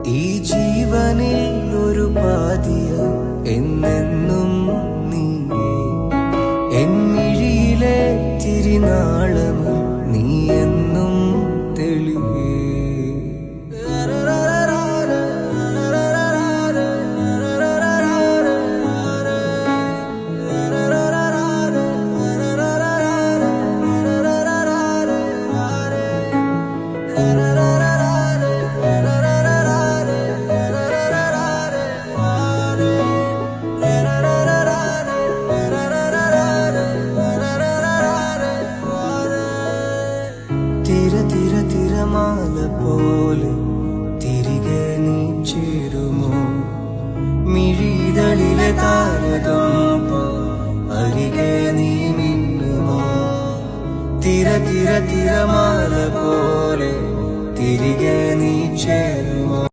ഈ ജീവനിൽ ഒരു പാതിയ എന്നെന്നും നീയേ, എന്നിഴിയിലെ തിരിനാളമ നീ എന്നും തെളിവേ. തിരമാല പോലെ തിരികെ നീ ചേരുമോ, മിഴിതളിലെ താരകം അരികെ നീ മിന്നുമോ. തിരമാല പോലെ തിരികെ നീ ചേരുമോ.